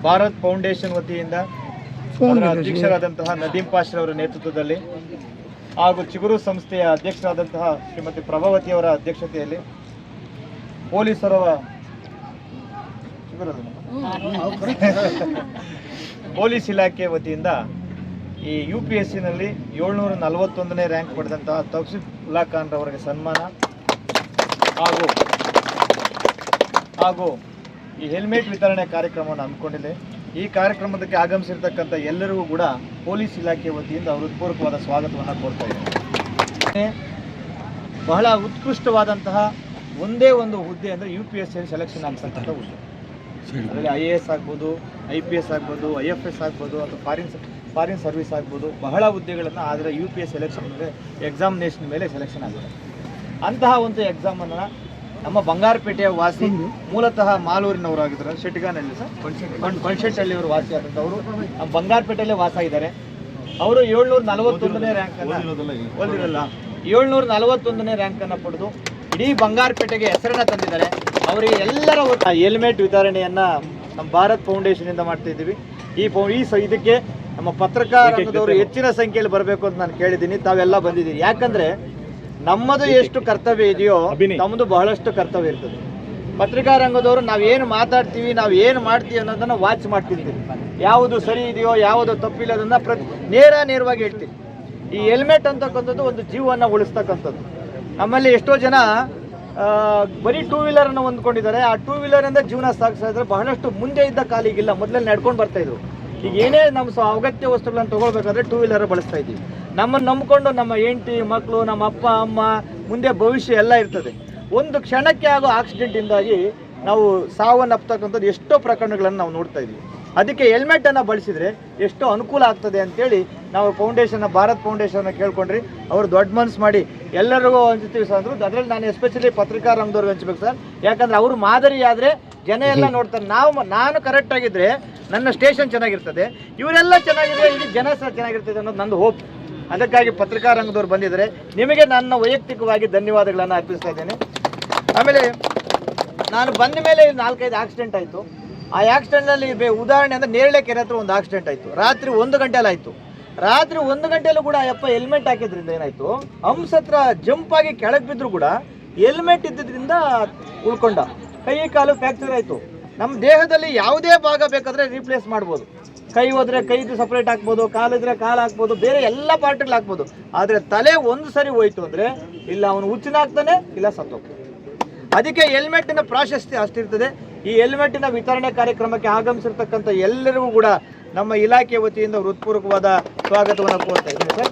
Bharat foundation ವತಿಯಿಂದ ಅಧ್ಯಕ್ಷರಾದಂತಹ ನದೀಂ ಪಾಷಾ ಅವರ ನೇತೃತ್ವದಲ್ಲಿ ಹಾಗೂ ಚಿಗುರು ಸಂಸ್ಥೆಯ ಅಧ್ಯಕ್ಷರಾದಂತಹ ಶ್ರೀಮತಿ ಪ್ರಭಾವತಿಯವರ ಅಧ್ಯಕ್ಷತೆಯಲ್ಲಿ ಪೊಲೀಸ್ ಇಲಾಖೆ ವತಿಯಿಂದ ಈ UPSCನಲ್ಲಿ 741ನೇ ರ್ಯಾಂಕ್ ಪಡೆದಂತಹ ತೌಸಿಫುಲ್ಲಾ ಖಾನ್ ರವರಿಗೆ ಸನ್ಮಾನ ಹಾಗೂ ಈ ಹೆಲ್ಮೆಟ್ ವಿತರಣೆ ಕಾರ್ಯಕ್ರಮವನ್ನು ಹಮ್ಮಿಕೊಂಡಿದೆ. ಈ ಕಾರ್ಯಕ್ರಮಕ್ಕೆ ಆಗಮಿಸಿರ್ತಕ್ಕಂಥ ಎಲ್ಲರಿಗೂ ಕೂಡ ಪೊಲೀಸ್ ಇಲಾಖೆ ವತಿಯಿಂದ ಹೃತ್ಪೂರ್ವಕವಾದ ಸ್ವಾಗತವನ್ನು ಕೋರ್ತಾ ಇದ್ದಾರೆ. ಬಹಳ ಉತ್ಕೃಷ್ಟವಾದಂತಹ ಒಂದೇ ಒಂದು ಹುದ್ದೆ ಅಂದರೆ UPSC ಸೆಲೆಕ್ಷನ್ ಆಗ್ತಕ್ಕಂಥ ಹುದ್ದೆ. ಅದರಲ್ಲಿ IAS ಆಗ್ಬೋದು, IPS ಆಗ್ಬೋದು, IFS ಆಗ್ಬೋದು, ಅಥವಾ ಫಾರಿನ್ ಸರ್ವಿಸ್ ಆಗ್ಬೋದು, ಬಹಳ ಹುದ್ದೆಗಳನ್ನು ಆದರೆ UPSC ಸೆಲೆಕ್ಷನ್ ಮೇಲೆ ಎಕ್ಸಾಮಿನೇಷನ್ ಮೇಲೆ ಸೆಲೆಕ್ಷನ್ ಆಗಿದೆ. ಅಂತಹ ಒಂದು ಎಕ್ಸಾಮನ್ನು ನಮ್ಮ ಬಂಗಾರಪೇಟೆಯ ವಾಸಿ, ಮೂಲತಃ ಮಾಲೂರಿನವರಾಗಿದ್ದಾರೆ, ಶೆಟ್ಗಾನಹಳ್ಳಿ ಸರ್, ಬನಶೆಟ್ಟಿಹಳ್ಳಿಯವರು ವಾಸಿ ಆದಂಥವರು ನಮ್ಮ ಬಂಗಾರಪೇಟೆಯಲ್ಲೇ ವಾಸ ಇದ್ದಾರೆ. ಅವರು 741ನೇ ರ್ಯಾಂಕನ್ನು ಓದಿರಲ್ಲ 741ನೇ ರ್ಯಾಂಕನ್ನು ಪಡೆದು ಇಡೀ ಬಂಗಾರಪೇಟೆಗೆ ಹೆಸರನ್ನು ತಂದಿದ್ದಾರೆ. ಅವರಿಗೆ ಎಲ್ಲರ ಹೆಲ್ಮೆಟ್ ವಿತರಣೆಯನ್ನು ನಮ್ಮ ಭಾರತ್ ಫೌಂಡೇಶನಿಂದ ಮಾಡ್ತಾ ಇದ್ದೀವಿ. ಇದಕ್ಕೆ ನಮ್ಮ ಪತ್ರಕಾರದವರು ಹೆಚ್ಚಿನ ಸಂಖ್ಯೆಯಲ್ಲಿ ಬರಬೇಕು ಅಂತ ನಾನು ಕೇಳಿದ್ದೀನಿ. ತಾವೆಲ್ಲ ಬಂದಿದ್ದೀರಿ. ಯಾಕಂದರೆ ನಮ್ಮದು ಎಷ್ಟು ಕರ್ತವ್ಯ ಇದೆಯೋ ನಮ್ಮದು ಬಹಳಷ್ಟು ಕರ್ತವ್ಯ ಇರ್ತದೆ. ಪತ್ರಿಕಾ ರಂಗದವರು ನಾವೇನು ಮಾತಾಡ್ತೀವಿ, ನಾವು ಏನು ಮಾಡ್ತೀವಿ ಅನ್ನೋದನ್ನು ವಾಚ್ ಮಾಡ್ತಿರ್ತೀವಿ. ಯಾವುದು ಸರಿ ಇದೆಯೋ ಯಾವುದು ತಪ್ಪಿಲ್ಲ ಅದನ್ನು ನೇರವಾಗಿ ಹೇಳ್ತೀವಿ. ಈ ಹೆಲ್ಮೆಟ್ ಅಂತಕ್ಕಂಥದ್ದು ಒಂದು ಜೀವವನ್ನು ಉಳಿಸ್ತಕ್ಕಂಥದ್ದು. ನಮ್ಮಲ್ಲಿ ಎಷ್ಟೋ ಜನ ಬರೀ 2 ವೀಲರನ್ನು ಹೊಂದ್ಕೊಂಡಿದ್ದಾರೆ. ಆ 2 ವೀಲರಿಂದ ಜೀವನ ಸಾಗಿಸ್ತಾ ಇದ್ದಾರೆ. ಬಹಳಷ್ಟು ಮುಂದೆ ಇದ್ದ ಕಾಲಿಗಿಲ್ಲ, ಮೊದಲಲ್ಲಿ ನಡ್ಕೊಂಡು ಬರ್ತಾಯಿದ್ರು. ಈಗ ಏನೇ ನಮ್ಮ ಅಗತ್ಯ ವಸ್ತುಗಳನ್ನು ತೊಗೊಳ್ಬೇಕಾದ್ರೆ 2 ವೀಲರ್ ಬಳಸ್ತಾ ಇದ್ದೀವಿ. ನಮ್ಮನ್ನು ನಂಬಿಕೊಂಡು ನಮ್ಮ ಹೆಂಡತಿ ಮಕ್ಕಳು, ನಮ್ಮ ಅಪ್ಪ ಅಮ್ಮ, ಮುಂದೆ ಭವಿಷ್ಯ ಎಲ್ಲ ಇರ್ತದೆ. ಒಂದು ಕ್ಷಣಕ್ಕೆ ಆಗೋ ಆಕ್ಸಿಡೆಂಟಿಂದಾಗಿ ನಾವು ಸಾವನ್ನಪ್ಪತಕ್ಕಂಥದ್ದು ಎಷ್ಟೋ ಪ್ರಕರಣಗಳನ್ನು ನಾವು ನೋಡ್ತಾ ಇದ್ದೀವಿ. ಅದಕ್ಕೆ ಹೆಲ್ಮೆಟನ್ನು ಬಳಸಿದರೆ ಎಷ್ಟೋ ಅನುಕೂಲ ಆಗ್ತದೆ ಅಂತೇಳಿ ನಾವು ಭಾರತ್ ಫೌಂಡೇಶನ್ನ ಕೇಳ್ಕೊಂಡ್ರಿ. ಅವರು ದೊಡ್ಡ ಮನಸ್ಸು ಮಾಡಿ ಎಲ್ಲರಿಗೂ ಹಂಚ್ತೀವಿ ಸರ್ ಅಂದರು. ಅದರಲ್ಲಿ ನಾನು ಎಸ್ಪೆಷಲಿ ಪತ್ರಿಕಾ ರಂಗದವ್ರಿಗೆ ಹಂಚ್ಬೇಕು ಸರ್. ಯಾಕಂದರೆ ಅವರು ಮಾದರಿ ಆದರೆ ಜನ ಎಲ್ಲ ನೋಡ್ತಾರೆ. ನಾನು ಕರೆಕ್ಟಾಗಿದ್ದರೆ ನನ್ನ ಸ್ಟೇಷನ್ ಚೆನ್ನಾಗಿರ್ತದೆ, ಇವರೆಲ್ಲ ಚೆನ್ನಾಗಿದ್ರೆ ಇಡೀ ಜನ ಸಹ ಚೆನ್ನಾಗಿರ್ತದೆ ಅನ್ನೋದು ನಂದು ಹೋಪ್. ಅದಕ್ಕಾಗಿ ಪತ್ರಿಕಾ ರಂಗದವ್ರು ಬಂದಿದ್ದಾರೆ. ನಿಮಗೆ ನನ್ನ ವೈಯಕ್ತಿಕವಾಗಿ ಧನ್ಯವಾದಗಳನ್ನು ಅರ್ಪಿಸ್ತಾ ಇದ್ದೇನೆ. ಆಮೇಲೆ ನಾನು ಬಂದ ಮೇಲೆ 4-5 ಆಕ್ಸಿಡೆಂಟ್ ಆಯಿತು. ಆ ಆಕ್ಸಿಡೆಂಟಲ್ಲಿ ಉದಾಹರಣೆ ಅಂದರೆ ನೇರಳೆ ಕೆರೆ ಹತ್ರ ಒಂದು ಆಕ್ಸಿಡೆಂಟ್ ಆಯಿತು. ರಾತ್ರಿ 1 ಗಂಟೆಯಲ್ಲಿ ಆಯಿತು. ರಾತ್ರಿ 1 ಗಂಟೆಯಲ್ಲೂ ಕೂಡ ಹೆಲ್ಮೆಟ್ ಹಾಕಿದ್ರಿಂದ ಏನಾಯಿತು, ಹಂಸ ಹತ್ರ ಜಂಪ್ ಆಗಿ ಕೆಳಗೆ ಬಿದ್ದರೂ ಕೂಡ ಹೆಲ್ಮೆಟ್ ಇದ್ದಿದ್ದರಿಂದ ಉಳ್ಕೊಂಡ. ಕೈ ಕಾಲು ಫ್ರ್ಯಾಕ್ಚರ್ ಆಯಿತು. ನಮ್ಮ ದೇಹದಲ್ಲಿ ಯಾವುದೇ ಭಾಗ ಬೇಕಾದರೆ ರೀಪ್ಲೇಸ್ ಮಾಡ್ಬೋದು. ಕೈ ಹೋದರೆ ಕೈದು ಸಪ್ರೇಟ್ ಹಾಕ್ಬೋದು, ಕಾಲಿದ್ರೆ ಕಾಲು ಹಾಕ್ಬೋದು, ಬೇರೆ ಎಲ್ಲ ಪಾರ್ಟ್ಗಳು ಹಾಕ್ಬೋದು. ಆದರೆ ತಲೆ ಒಂದು ಸರಿ ಹೋಯ್ತು ಅಂದರೆ ಇಲ್ಲ ಅವನು ಹುಚ್ಚಿನಾಗ್ತಾನೆ, ಇಲ್ಲ ಸತ್ತೋಗ್ತಾನೆ. ಅದಕ್ಕೆ ಹೆಲ್ಮೆಟ್ಟಿನ ಪ್ರಾಶಸ್ತ್ಯ ಅಷ್ಟಿರ್ತದೆ. ಈ ಹೆಲ್ಮೆಟ್ಟಿನ ವಿತರಣೆ ಕಾರ್ಯಕ್ರಮಕ್ಕೆ ಆಗಮಿಸಿರ್ತಕ್ಕಂಥ ಎಲ್ಲರಿಗೂ ಕೂಡ ನಮ್ಮ ಇಲಾಖೆ ವತಿಯಿಂದ ಹೃತ್ಪೂರ್ವಕವಾದ ಸ್ವಾಗತವನ್ನು ಕೋರ್ತಾ ಇದ್ದೀನಿ ಸರ್.